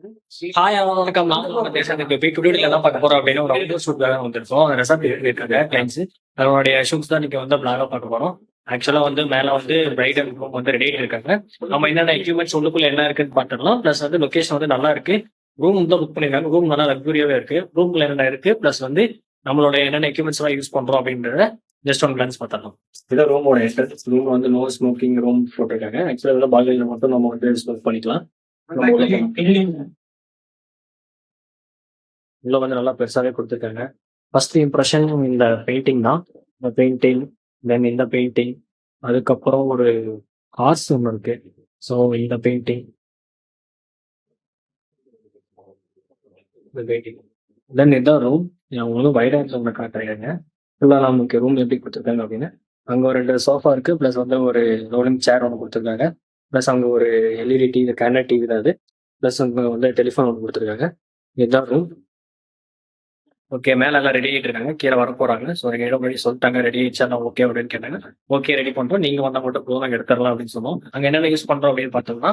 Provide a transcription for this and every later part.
Hi வணக்கம். நான் உங்க தேசத்துக்கு போய் டுடேல என்ன பார்க்க போறோம் அப்படின்னா ஒரு அவுட்டோர் ஷூட்காக வந்திருக்கோம். அந்த ரெசார்ட் இருக்காங்க கிளைண்ட்ஸ். அதனுடைய ஷூட்ஸ் தான் இன்னைக்கு வந்து பிளாகா பார்க்க போறோம். ஆக்சுவலா வந்து மேல வந்து பிரைட் அண்ட் ரூம் வந்து ரெடி இருக்காங்க. நம்ம என்னென்ன எக்யூப்மெண்ட்ஸ் உள்ளுக்குள்ள என்ன இருக்குன்னு பார்த்துடலாம். பிளஸ் வந்து லொகேஷன் வந்து நல்லா இருக்கு. ரூம் தான் புக் பண்ணிருக்காங்க. ரூம் நல்லா லக்ஸூரியாவே இருக்கு. ரூம்ல என்னென்ன இருக்கு பிளஸ் வந்து நம்மளோட என்னென்ன எக்யூப்மெண்ட்ஸ் எல்லாம் யூஸ் பண்றோம் அப்படின்றத ஜஸ்ட் ஒன் கிளான்ஸ் பார்த்துடலாம். இதான் ரூமோட என்ட்ரன்ஸ். ரூம் வந்து நோ ஸ்மோக்கிங் ரூம் போட்டிருக்காங்க. ஆக்சுவலா இதெல்லாம் பால்கனில மட்டும் நம்ம வந்து ஸ்மோக் பண்ணிக்கலாம். உள்ள வந்து நல்லா பெருசாவே கொடுத்துருக்காங்க. ஃபர்ஸ்ட் இம்ப்ரெஷன் இந்த பெயிண்டிங் தான். இந்த பெயிண்டிங், தென் இந்த பெயிண்டிங், அதுக்கப்புறம் ஒரு ஹார்ஸ் ஒன்று இருக்கு. ஸோ இந்த பெயிண்டிங், இந்த பெயிண்டிங், தென் இதான் ரூம். நான் உங்களுக்கு வைடா ஒன்று காட்டுறேங்க. ஃபுல்லாக நமக்கு ரூம் எப்படி கொடுத்துருக்காங்க அப்படின்னு. அங்கே ஒரு 2 சோஃபா இருக்கு, ப்ளஸ் வந்து ஒரு ரோலிங் சேர் ஒன்று கொடுத்துருக்காங்க. ப்ளஸ் அங்கே ஒரு எல்இடி டிவி, கேண்டல் டிவி தான் அது. ப்ளஸ் அங்கே வந்து டெலிஃபோன் ஒன்று கொடுத்துருக்காங்க. இதுதான் ரூம். ஓகே, மேல எல்லாம் ரெடி ஆகிட்டு இருக்காங்க. கீழே வர போறாங்க. ஸோ எங்க முன்னாடி சொல்லிட்டாங்க ரெடி ஆயிடுச்சா ஓகே அப்படின்னு கேட்டாங்க. ஓகே ரெடி பண்றோம், நீங்க வந்தா மட்டும் போதும், நாங்கள் எடுத்துடலாம் அப்படின்னு சொன்னோம். அங்க என்னென்ன யூஸ் பண்றோம் அப்படின்னு பார்த்தோம்னா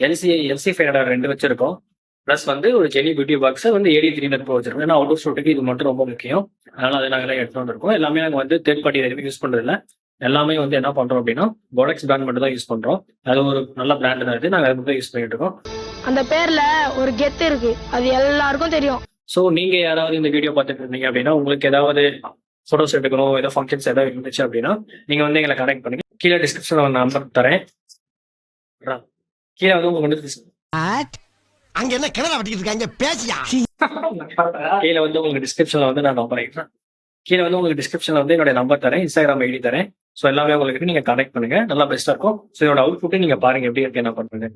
எல்சி ஃபைனோட 2 வச்சிருக்கோம். ப்ளஸ் வந்து ஒரு ஜெனி பியூட்டி பாக்ஸ் வந்து AD3 வச்சிருக்கோம். ஏன்னா அவுட் ஆஃப் ஷூட்டுக்கு இது மட்டும் ரொம்ப முக்கியம். அதனால அதை நாங்கள் எடுத்து வந்திருக்கோம். எல்லாமே நாங்கள் வந்து தேர்ட் பார்ட்டி எதுவுமே யூஸ் பண்றது இல்லை. எல்லாமே வந்து என்ன பண்றோம் அப்படின்னா ப்ராடக்ட்ஸ் பிராண்ட் மட்டும் தான் யூஸ் பண்றோம். அது ஒரு நல்ல பிராண்ட் தான். நாங்கள் அதை மட்டும் யூஸ் பண்ணிட்டு இருக்கோம். அந்த பேர்ல ஒரு கெத்து இருக்கு, அது எல்லாருக்கும் தெரியும். ஸோ நீங்க யாராவது இந்த வீடியோ பார்த்துட்டு இருந்தீங்க அப்படின்னா உங்களுக்கு ஏதாவது ஃபோட்டோஸ் எடுக்கணும், ஏதாவது ஃபங்க்ஷன்ஸ் ஏதாவது இருந்துச்சு அப்படின்னா நீங்க வந்து எங்களை கனெக்ட் பண்ணுங்க. கீழே டிஸ்கிரிப்ஷன்ல ஒரு நம்பர் தரேன். கீழே வந்து உங்களுக்கு அங்க என்ன கிணறு வட்டிக்கிட்டு இருக்காங்க பேசியா. கீழே வந்து உங்களுக்கு டிஸ்கிரிப்ஷன்ல வந்து நான் நம்பர் கீழே வந்து உங்களுக்கு டிஸ்கிரிப்ஷன்ல வந்து என்னோட நம்பர் தரேன், இன்ஸ்டாகிராம் ஐடி தரேன். ஸோ எல்லாமே உங்களுக்கு நீங்க கனெக்ட் பண்ணுங்க, நல்லா பெஸ்டா இருக்கும். ஸோ இதோட அவுட் புட்டை நீங்க பாருங்க எப்படி இருக்கு, என்ன பண்றது.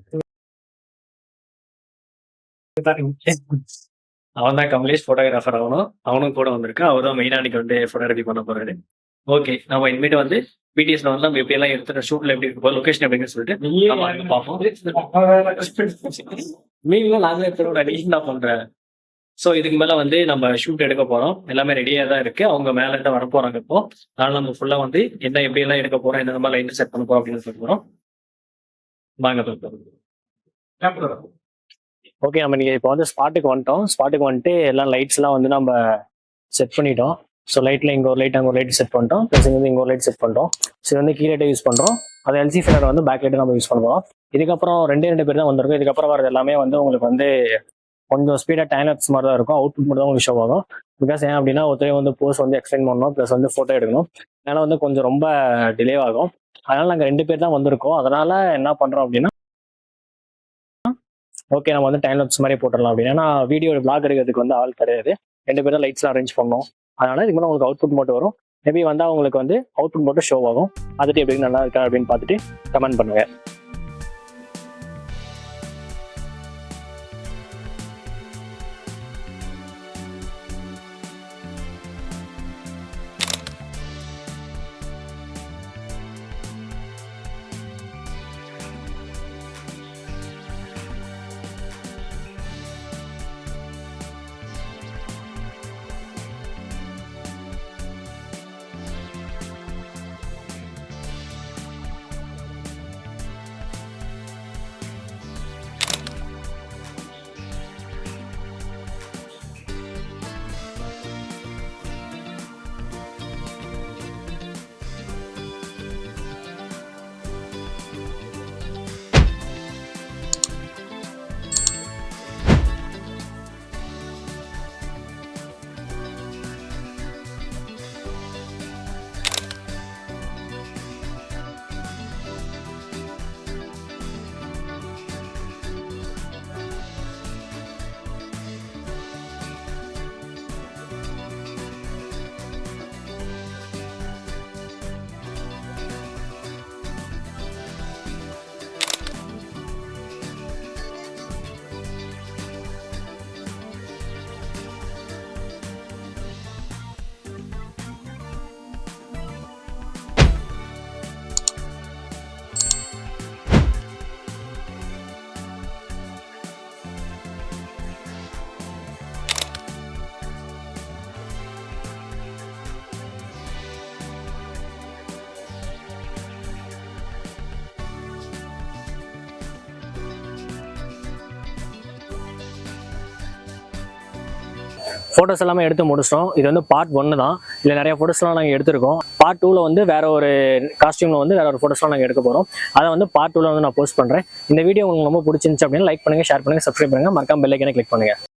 அவன் தான் கமலேஷ் போட்டோகிராஃபர். அவனும் கூட வந்திருக்கு. அவர் தான் மெயினா அன்னைக்கு வந்து போட்டோகிராஃபி பண்ண போறாரு. ஓகே, நம்ம இனிமேட்டு வந்து பிடிஎஸ்ல வந்து நம்ம எப்படி எல்லாம் எடுத்துட்டு ஷூட்ல எப்படி இருக்கும், லொகேஷன் எப்படின்னு சொல்லிட்டு பார்ப்போம். மீன்லாம் நாங்களே எடுத்துட நீ என்ன பண்ற. ஸோ இதுக்கு மேல வந்து நம்ம ஷூட் எடுக்க போறோம். எல்லாமே ரெடியா தான் இருக்கு. அவங்க மேல இருந்து வர போறாங்க இப்போ. அதனால நம்ம ஃபுல்லா வந்து என்ன எப்படி எல்லாம் எடுக்க போறோம், என்ன மாதிரி லைன் செட் பண்ண போறோம் அப்படின்னு சொல்ல போறோம். வாங்க. ஓகே, நம்ம நீங்கள் இப்போ வந்து ஸ்பாட்டுக்கு வந்துட்டோம். ஸ்பாட்டுக்கு வந்துட்டு எல்லாம் லைட்ஸ்லாம் வந்து நம்ம செட் பண்ணிட்டோம். ஸோ லைட்டில் இங்கே ஒரு லைட், அங்கே ஒரு லைட் செட் பண்ணிட்டோம். ப்ளஸ் இங்கே வந்து இங்கே ஒரு லைட் செட் பண்ணிட்டோம். ஸோ வந்து கீ லைட்டை யூஸ் பண்ணுறோம். அது எல்சி ஃபைனர் வந்து பேக் லைட்டை நம்ம யூஸ் பண்ணுவோம். இதுக்கப்புறம் 2 பேர் தான் வந்திருக்கும். இதுக்கப்புறம் வரது எல்லாமே வந்து உங்களுக்கு வந்து கொஞ்சம் ஸ்பீடாக டைம் லாப்ஸ் மாதிரி தான் இருக்கும். அவுட்புட் மட்டும் தான் உங்களுக்கு ஷோ ஆகும். பிகாஸ் ஏன் அப்படின்னா ஒருத்தரையும் வந்து போஸ்ட் வந்து எக்ஸ்பிளைன் பண்ணணும், ப்ளஸ் வந்து ஃபோட்டோ எடுக்கணும். அதனால் வந்து கொஞ்சம் ரொம்ப டிலே ஆகும். அதனால் நாங்கள் 2 பேர் தான் வந்திருக்கோம். அதனால் என்ன பண்ணுறோம் அப்படின்னா ஓகே நம்ம வந்து டைம் லாப்ஸ் மாதிரி போட்டுடலாம் அப்படின்னு. ஏன்னா வீடியோ பிளாக் எடுக்கிறதுக்கு வந்து ஆள் கிடையாது. 2 பேரும் லைட்ஸ்லாம் அரேஞ்ச் பண்ணோம். அதனால இதுக்கு மேலே உங்களுக்கு அவுட்புட் மட்டும் வரும். மேபி வந்தால் உங்களுக்கு வந்து அவுட்புட் மட்டும் ஷோ ஆகும். அதுட்டு எப்படி நல்லா இருக்கா அப்படின்னு பார்த்துட்டு கமெண்ட் பண்ணுங்க. ஃபோட்டோஸ் எல்லாமே எடுத்து முடிச்சிட்டோம். இது வந்து பார்ட் 1 தான். இதில் நிறைய ஃபோட்டோஸ்லாம் நாங்கள் எடுத்திருக்கோம். பார்ட் 2ல வந்து வேற ஒரு காஸ்டியூமில் வந்து வேற ஒரு ஃபோட்டோஸ்லாம் நாங்கள் எடுக்க போகிறோம். அதை வந்து பார்ட் 2ல வந்து நான் போஸ்ட் பண்ணுறேன். இந்த வீடியோ உங்களுக்கு ரொம்ப பிடிச்சிருந்துச்சு அப்படின்னா லைக் பண்ணுங்கள், ஷேர் பண்ணுங்கள், சப்ஸ்கிரைப் பண்ணுங்கள், மறக்காம பெல் ஐக்கனை கிளிக் பண்ணுங்கள்.